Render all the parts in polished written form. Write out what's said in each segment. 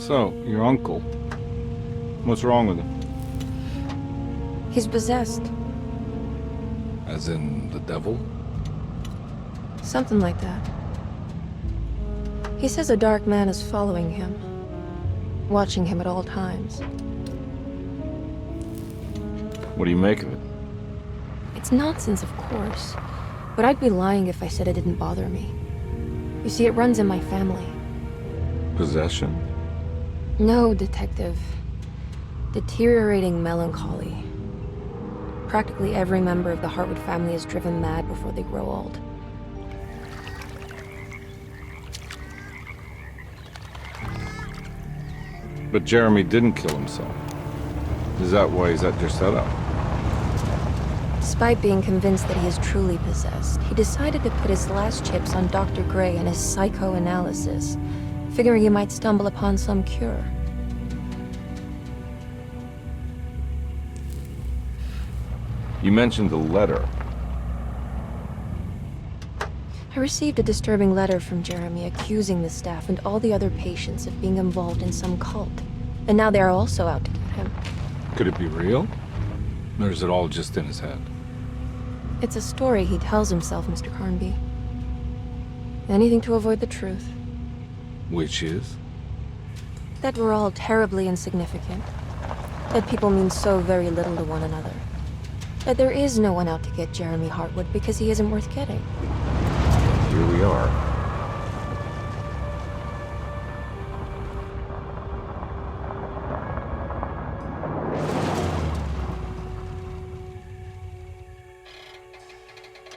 So, your uncle. What's wrong with him? He's possessed. As in the devil? Something like that. He says a dark man is following him, watching him at all times. What do you make of it? It's nonsense, of course, but I'd be lying if I said it didn't bother me. You see, it runs in my family. Possession? No, Detective. Deteriorating melancholy. Practically every member of the Hartwood family is driven mad before they grow old. But Jeremy didn't kill himself. Is that why he's at Derceto? Despite being convinced that he is truly possessed, he decided to put his last chips on Dr. Gray and his psychoanalysis, figuring he might stumble upon some cure. You mentioned the letter. I received a disturbing letter from Jeremy accusing the staff and all the other patients of being involved in some cult. And now they are also out to get him. Could it be real? Or is it all just in his head? It's a story he tells himself, Mr. Carnby. Anything to avoid the truth. Which is? That we're all terribly insignificant. That people mean so very little to one another. That there is no one out to get Jeremy Hartwood because he isn't worth getting. Here we are.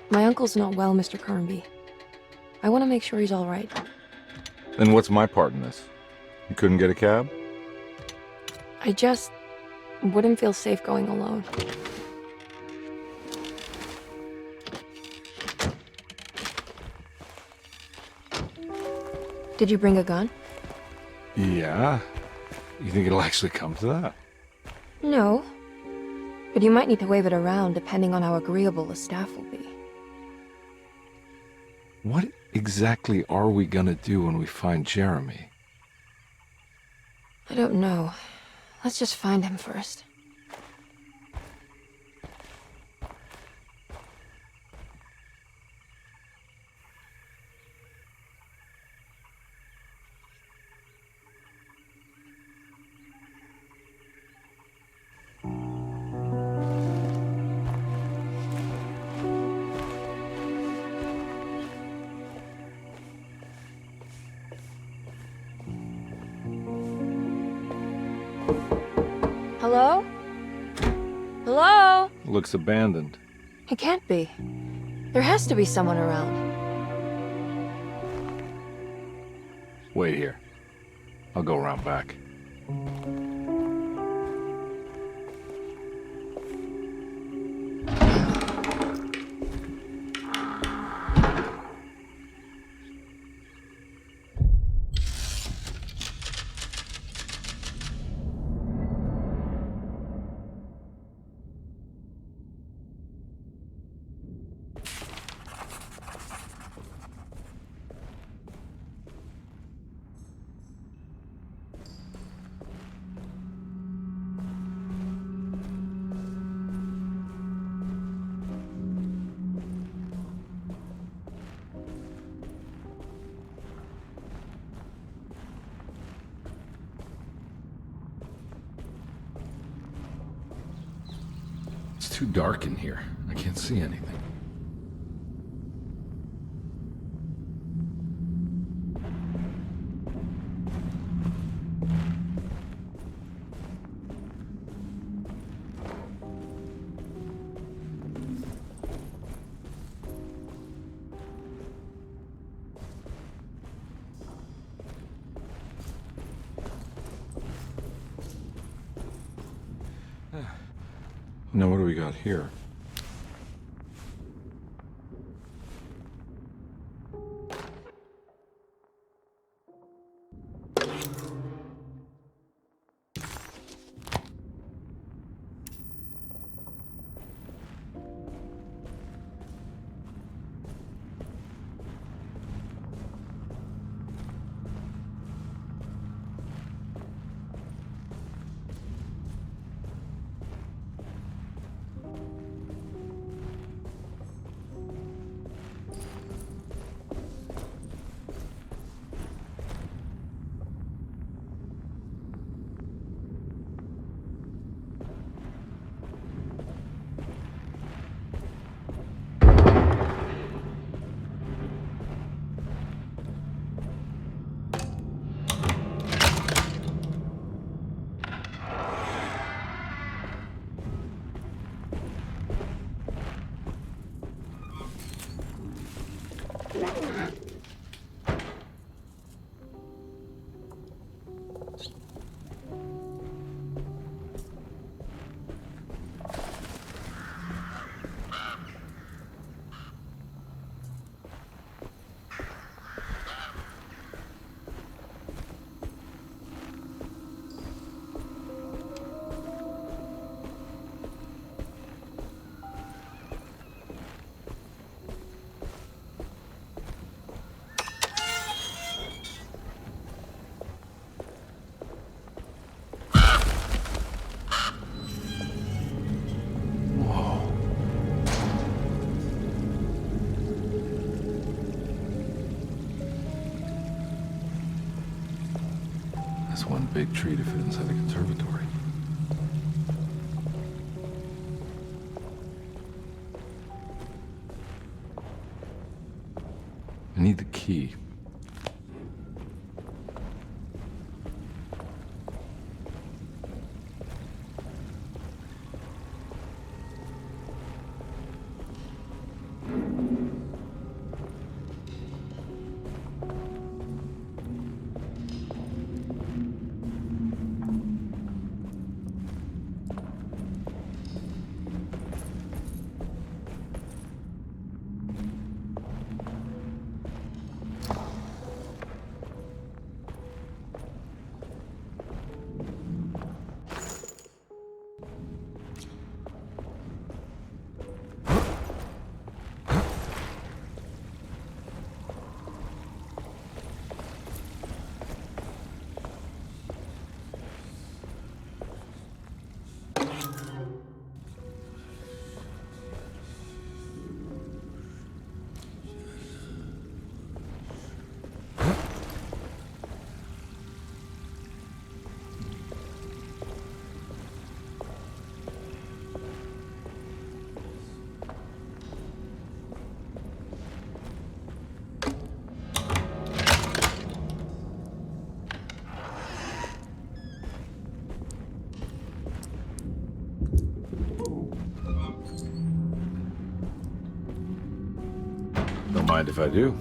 My uncle's not well, Mr. Carnby. I want to make sure he's all right. Then what's my part in this? You couldn't get a cab? I just wouldn't feel safe going alone. Did you bring a gun? Yeah. You think it'll actually come to that? No. But you might need to wave it around depending on how agreeable the staff will be. What exactly are we gonna do when we find Jeremy? I don't know. Let's just find him first. Hello? Hello? Looks abandoned. It can't be. There has to be someone around. Wait here. I'll go around back. It's too dark in here. I can't see anything. Now what do we got here? big tree to fit inside a conservatory. I need the key. Don't mind if I do.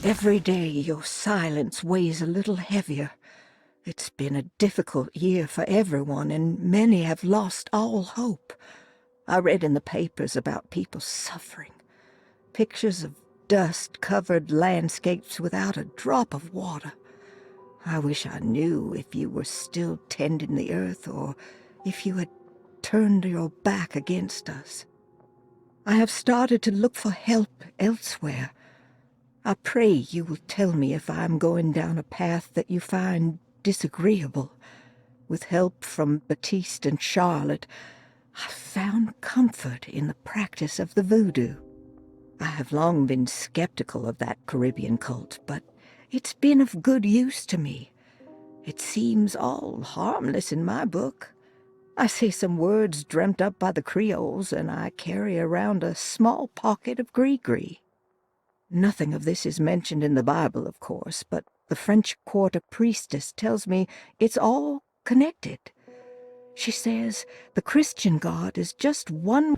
Every day your silence weighs a little heavier. It's been a difficult year for everyone, and many have lost all hope. I read in the papers about people suffering. Pictures of dust-covered landscapes without a drop of water. I wish I knew if you were still tending the earth or if you had turned your back against us. I have started to look for help elsewhere. I pray you will tell me if I am going down a path that you find disagreeable. With help from Baptiste and Charlotte, I found comfort in the practice of the voodoo. I have long been skeptical of that Caribbean cult, but it's been of good use to me. It seems all harmless in my book. I say some words dreamt up by the Creoles, and I carry around a small pocket of gree-gree. Nothing of this is mentioned in the Bible, of course, but the French Quarter priestess tells me it's all connected. She says the Christian God is just one...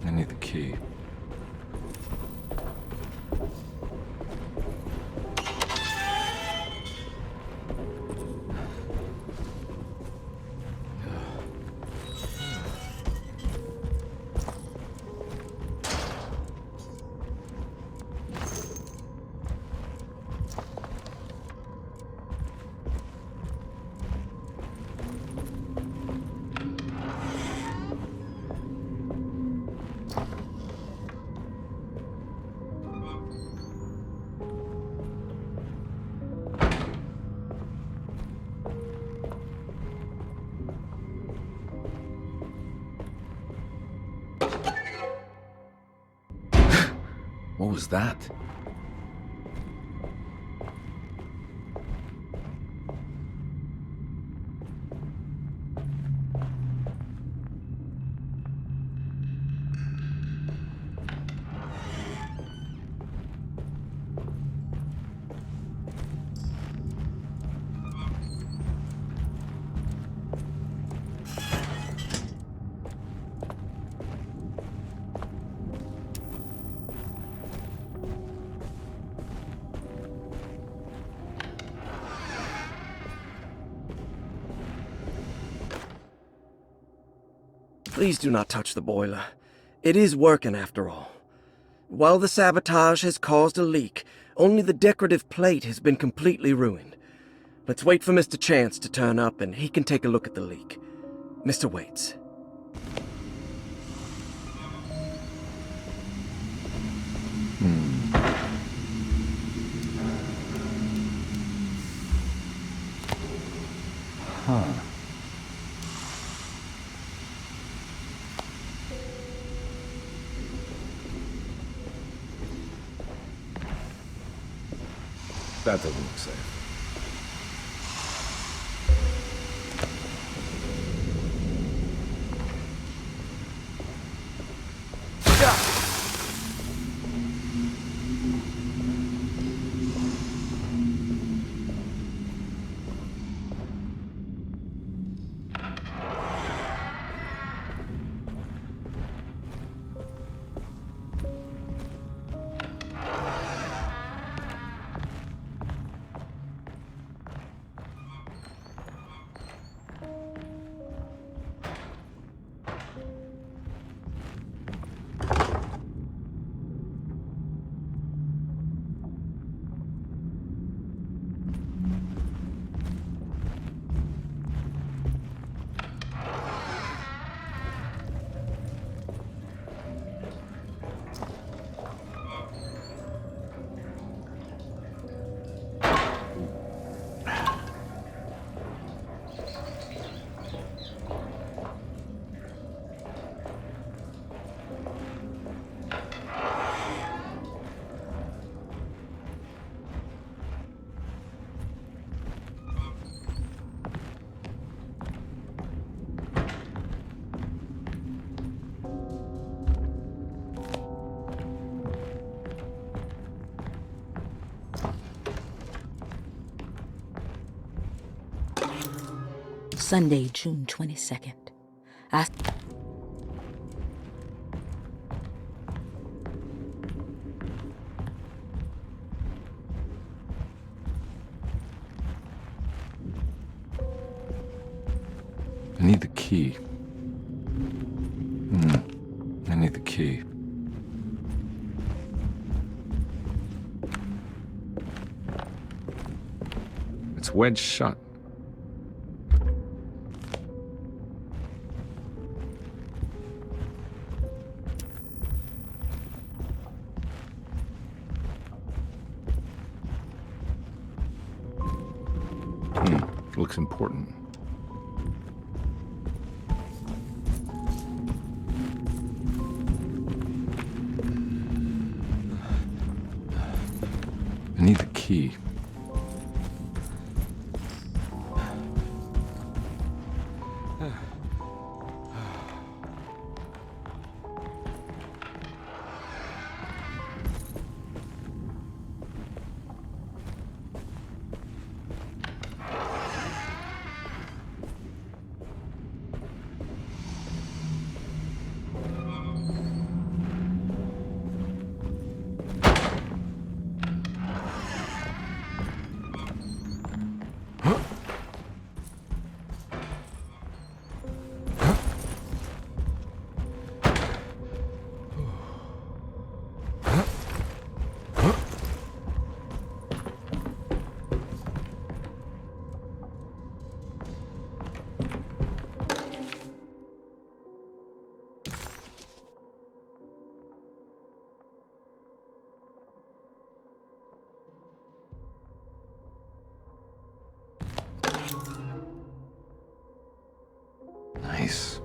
I need the key. What was that? Please do not touch the boiler. It is working after all. While the sabotage has caused a leak, only the decorative plate has been completely ruined. Let's wait for Mr. Chance to turn up and he can take a look at the leak. Mr. Waits. Huh. That doesn't look safe. Sunday, June 22nd. I need the key. I need the key. It's wedged shut. Looks important. I need the key. Nice.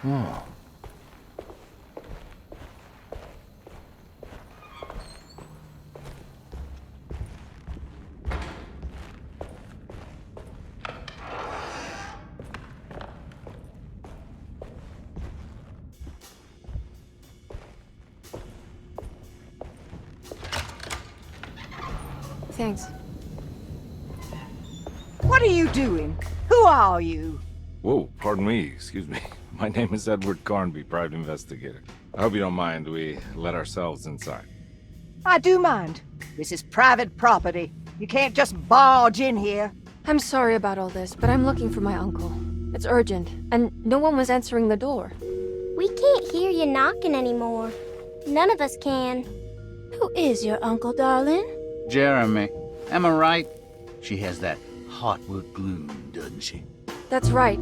Oh. Thanks. What are you doing? Who are you? Whoa, pardon me, excuse me. My name is Edward Carnby, private investigator. I hope you don't mind we let ourselves inside. I do mind. This is private property. You can't just barge in here. I'm sorry about all this, but I'm looking for my uncle. It's urgent, and no one was answering the door. We can't hear you knocking anymore. None of us can. Who is your uncle, darling? Jeremy. Am I right? She has that Hartwood gloom, doesn't she? That's right.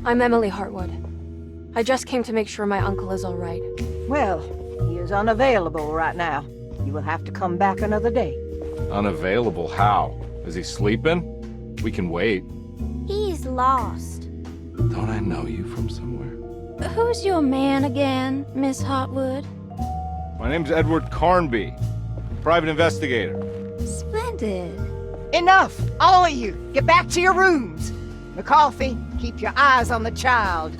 I'm Emily Hartwood. I just came to make sure my uncle is all right. Well, he is unavailable right now. You will have to come back another day. Unavailable how? Is he sleeping? We can wait. He's lost. Don't I know you from somewhere? Who's your man again, Miss Hartwood? My name's Edward Carnby, private investigator. Splendid. Enough! All of you! Get back to your rooms! McCarthy, keep your eyes on the child.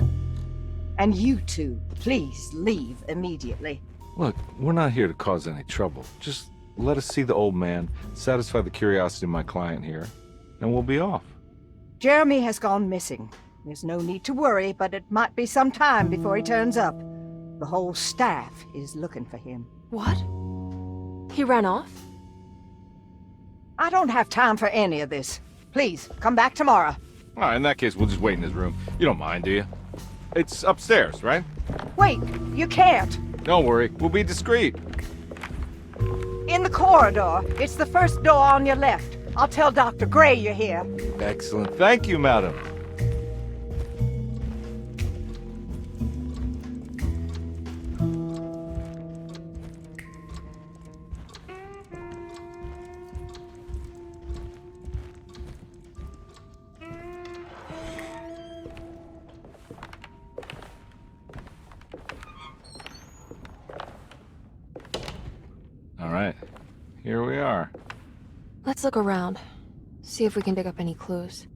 And you two, please leave immediately. Look, we're not here to cause any trouble. Just let us see the old man, satisfy the curiosity of my client here, and we'll be off. Jeremy has gone missing. There's no need to worry, but it might be some time before he turns up. The whole staff is looking for him. What? He ran off? I don't have time for any of this. Please, come back tomorrow. All right, in that case, we'll just wait in his room. You don't mind, do you? It's upstairs, right? Wait, you can't. Don't worry, we'll be discreet. In the corridor. It's the first door on your left. I'll tell Dr. Gray you're here. Excellent. Thank you, madam. All right, here we are. Let's look around. See if we can dig up any clues.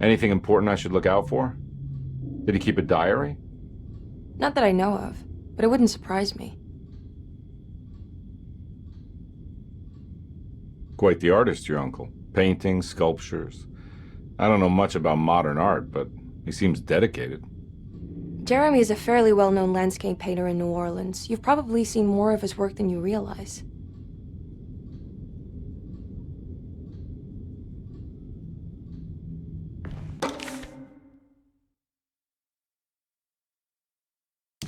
Anything important I should look out for? Did he keep a diary? Not that I know of, but it wouldn't surprise me. Quite the artist, your uncle. Paintings, sculptures. I don't know much about modern art, but he seems dedicated. Jeremy is a fairly well-known landscape painter in New Orleans. You've probably seen more of his work than you realize.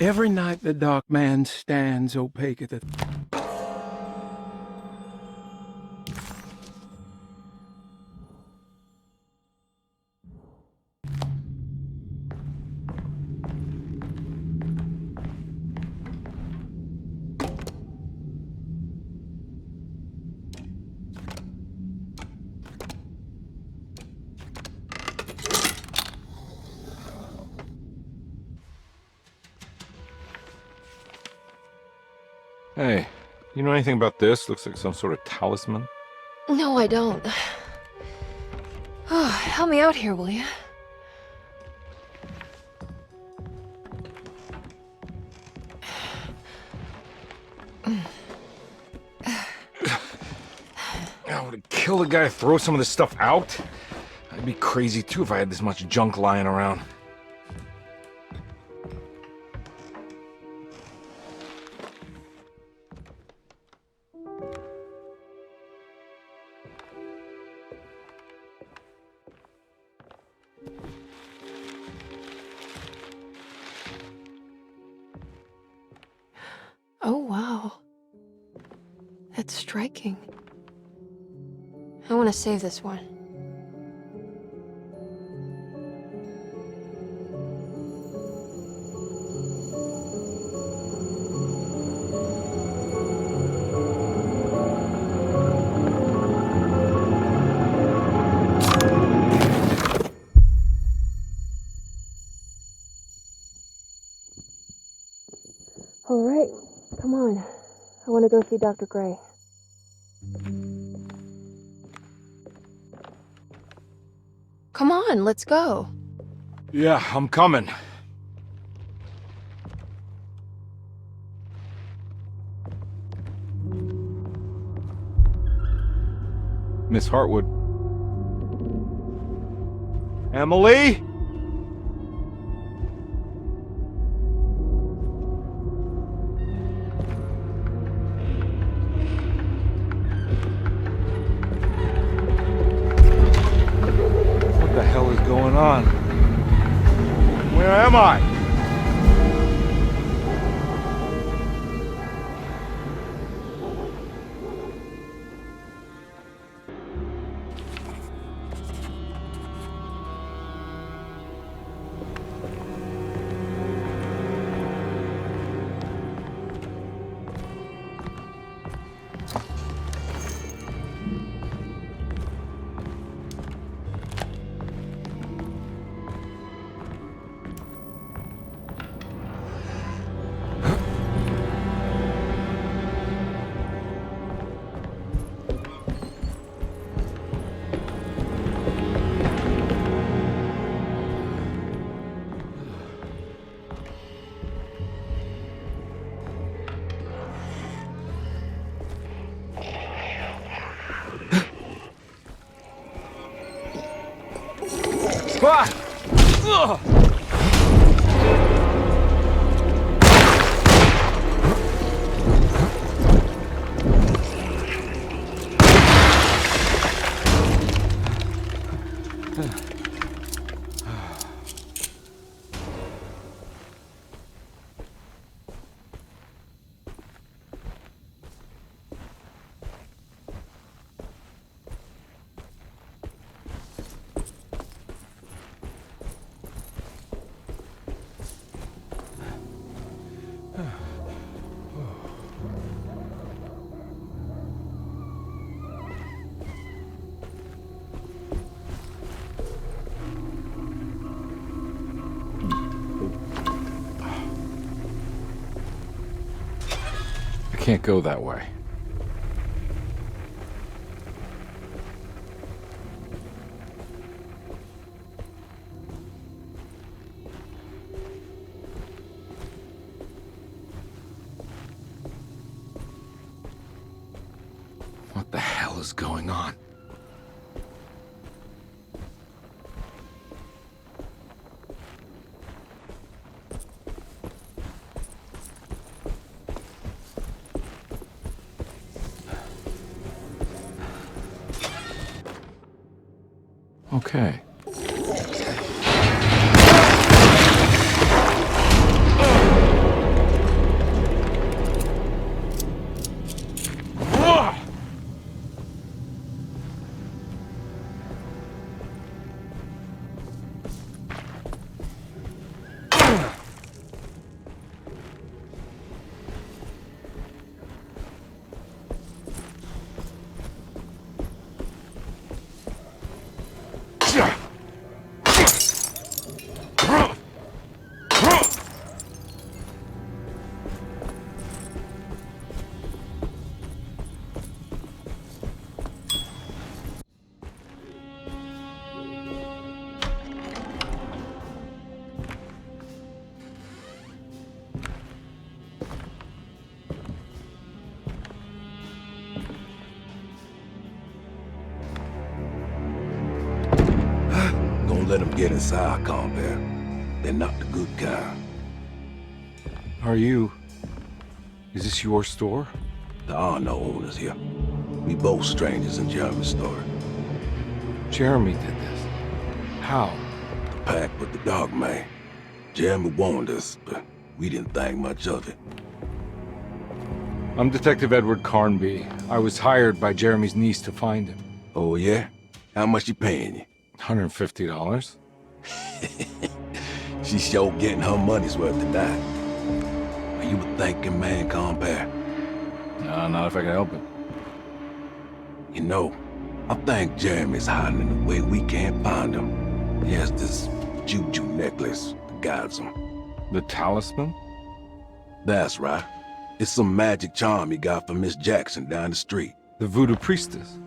Every night the dark man stands opaque at the... Hey, you know anything about this? Looks like some sort of talisman. No, I don't. Oh, help me out here, will you? kill the guy, throw some of this stuff out? I'd be crazy too if I had this much junk lying around. Oh, wow. That's striking. I want to save this one. All right, come on. I want to go see Dr. Gray. Come on, let's go. Yeah, I'm coming. Miss Hartwood. Emily? What the hell is going on? Where am I? Ah! Ugh! I can't go that way. What the hell is going on? Okay. Yeah. get inside, Carnby. They're not the good kind. Are you... Is this your store? There are no owners here. We both strangers in Jeremy's story. Jeremy did this. How? The pact with the dog man. Jeremy warned us, but we didn't think much of it. I'm Detective Edward Carnby. I was hired by Jeremy's niece to find him. Oh, yeah? How much she paying you? $150. She's sure getting her money's worth tonight. Are you a thinking man, Carnby? No, not if I can help it. You know, I think Jeremy's hiding in a way we can't find him. He has this juju necklace that guides him. The talisman? That's right. It's some magic charm he got from Miss Jackson down the street. The voodoo priestess?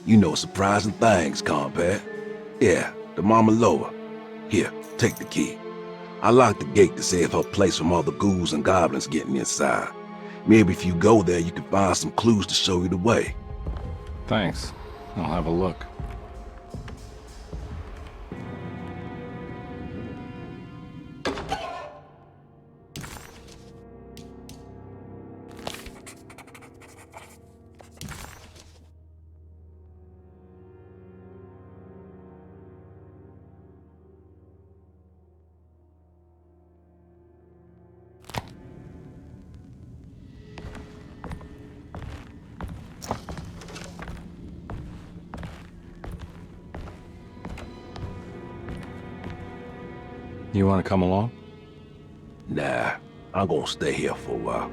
You know surprising things, Carnby. Yeah, the Mama Loa. Here, take the key. I locked the gate to save her place from all the ghouls and goblins getting inside. Maybe if you go there, you can find some clues to show you the way. Thanks. I'll have a look. You want to come along? Nah, I'm gonna stay here for a while.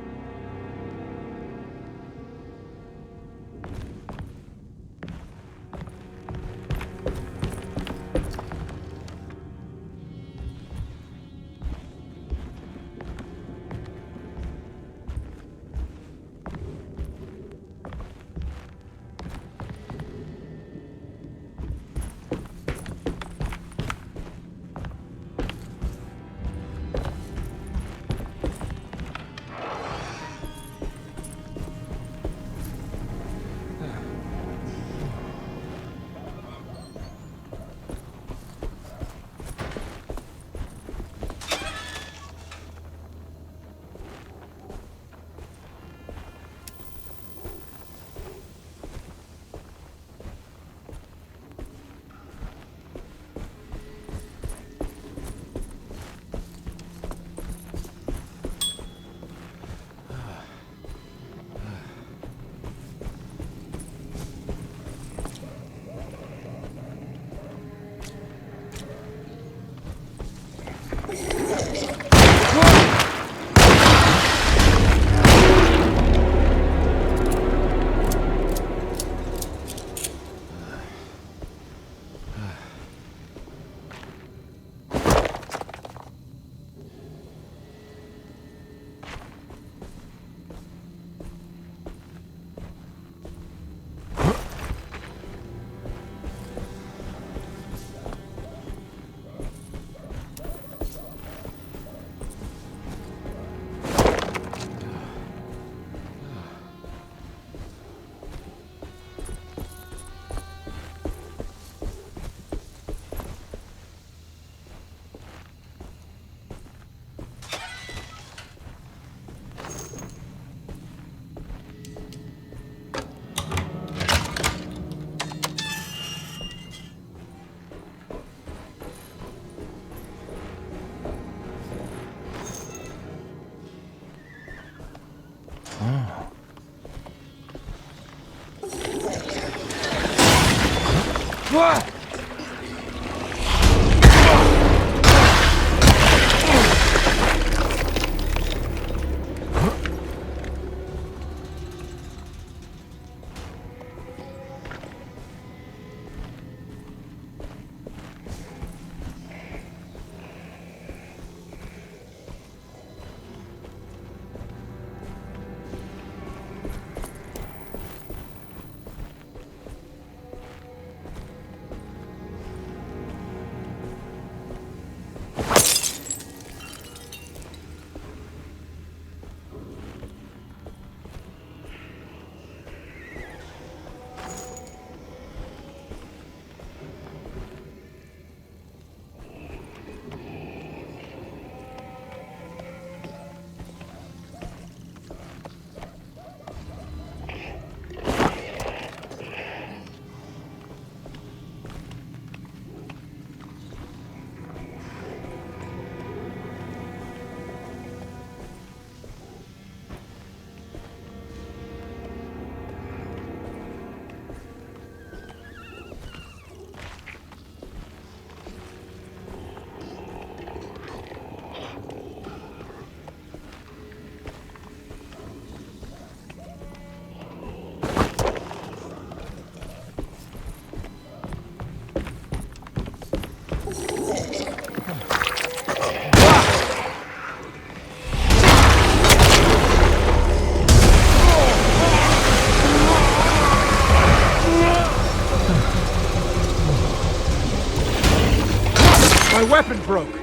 broke.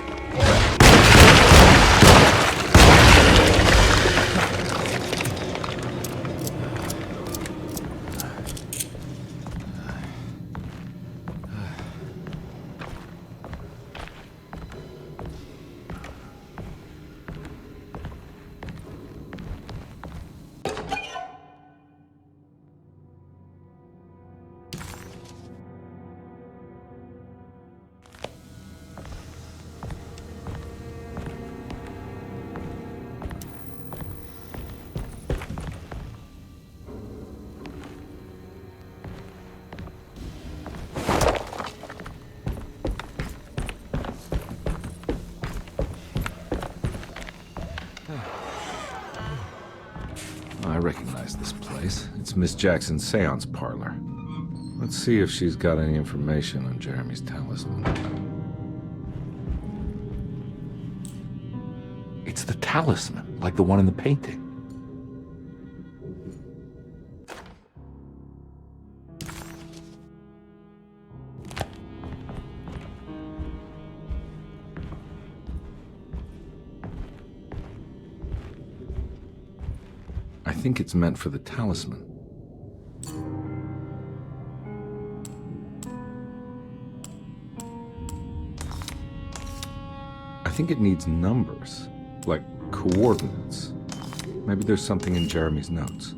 I recognize this place. It's Miss Jackson's seance parlor. Let's see if she's got any information on Jeremy's talisman. It's the talisman, like the one in the painting. I think it's meant for the talisman. I think it needs numbers, like coordinates. Maybe there's something in Jeremy's notes.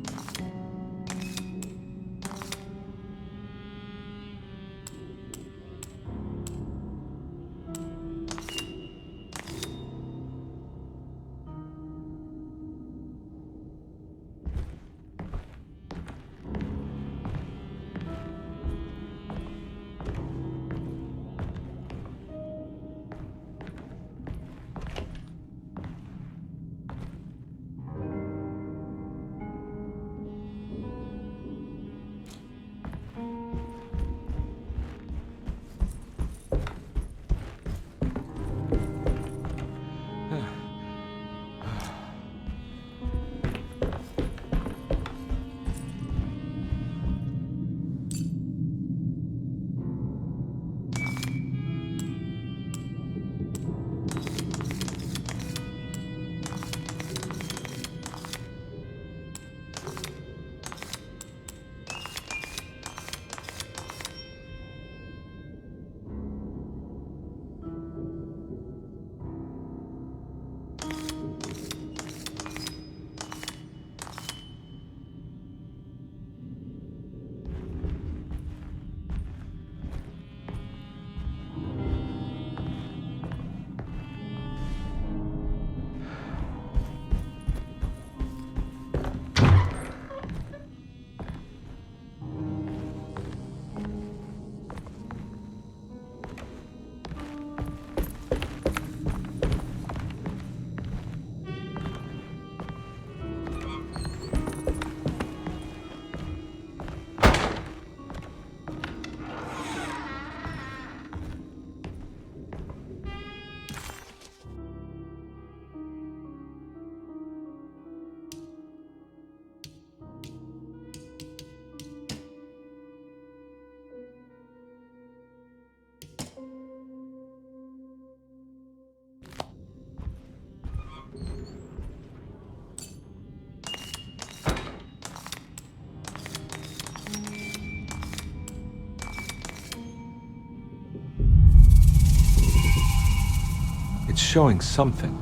It's showing something.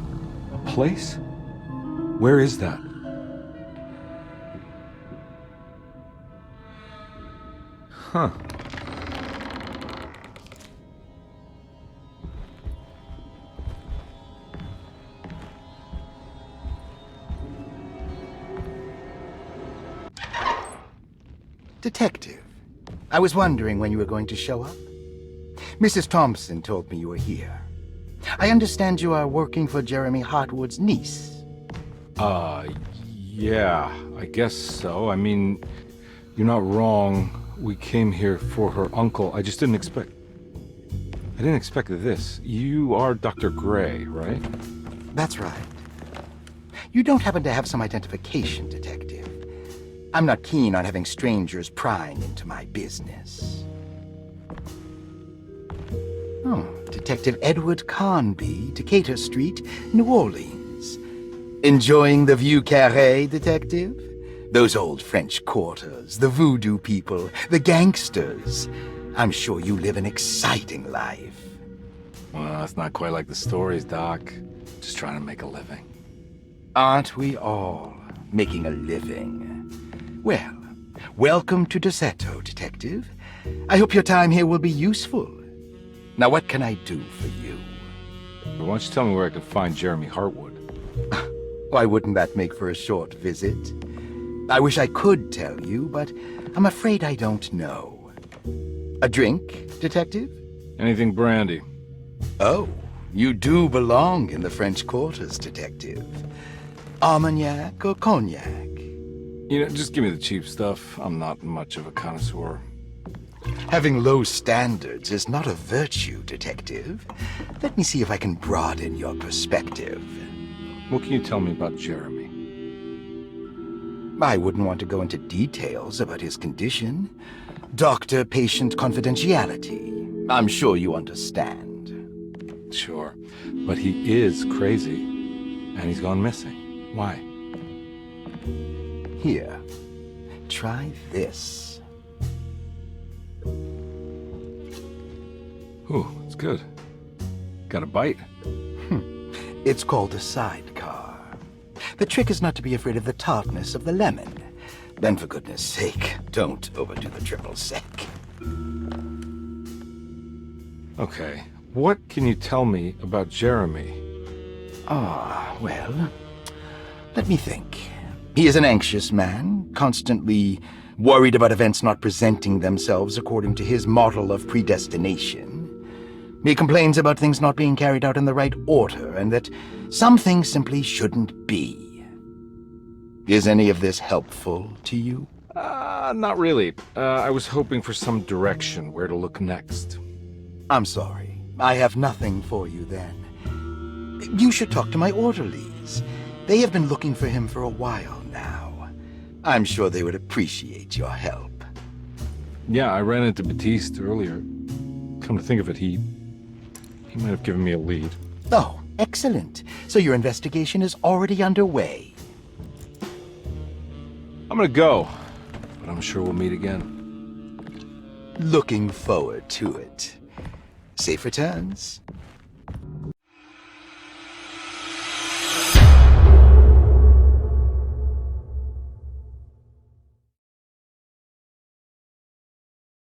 A place? Where is that? Huh. Detective, I was wondering when you were going to show up. Mrs. Thompson told me you were here. I understand you are working for Jeremy Hartwood's niece. Yeah, I guess so. I mean, you're not wrong. We came here for her uncle. I didn't expect this. You are Dr. Gray, right? That's right. You don't happen to have some identification, Detective. I'm not keen on having strangers prying into my business. Oh. Detective Edward Carnby, Decatur Street, New Orleans. Enjoying the view carré, Detective? Those old French quarters, the voodoo people, the gangsters. I'm sure you live an exciting life. Well, it's not quite like the stories, Doc. Just trying to make a living. Aren't we all making a living? Well, welcome to Derceto, Detective. I hope your time here will be useful. Now, what can I do for you? Why don't you tell me where I can find Jeremy Hartwood? Why wouldn't that make for a short visit? I wish I could tell you, but I'm afraid I don't know. A drink, Detective? Anything brandy. Oh, you do belong in the French quarters, Detective. Armagnac or cognac? You know, just give me the cheap stuff. I'm not much of a connoisseur. Having low standards is not a virtue, Detective. Let me see if I can broaden your perspective. What can you tell me about Jeremy? I wouldn't want to go into details about his condition. Doctor-patient confidentiality. I'm sure you understand. Sure, but he is crazy, and he's gone missing. Why? Here, try this. Ooh, it's good. Got a bite? It's called a sidecar. The trick is not to be afraid of the tartness of the lemon. Then, for goodness sake, don't overdo the triple sec. Okay, what can you tell me about Jeremy? Well, let me think. He is an anxious man, constantly worried about events not presenting themselves according to his model of predestination. He complains about things not being carried out in the right order, and that some things simply shouldn't be. Is any of this helpful to you? Not really. I was hoping for some direction where to look next. I'm sorry. I have nothing for you then. You should talk to my orderlies. They have been looking for him for a while now. I'm sure they would appreciate your help. Yeah, I ran into Batiste earlier. Come to think of it, he might have given me a lead. Oh, excellent. So your investigation is already underway. I'm gonna go, but I'm sure we'll meet again. Looking forward to it. Safe returns.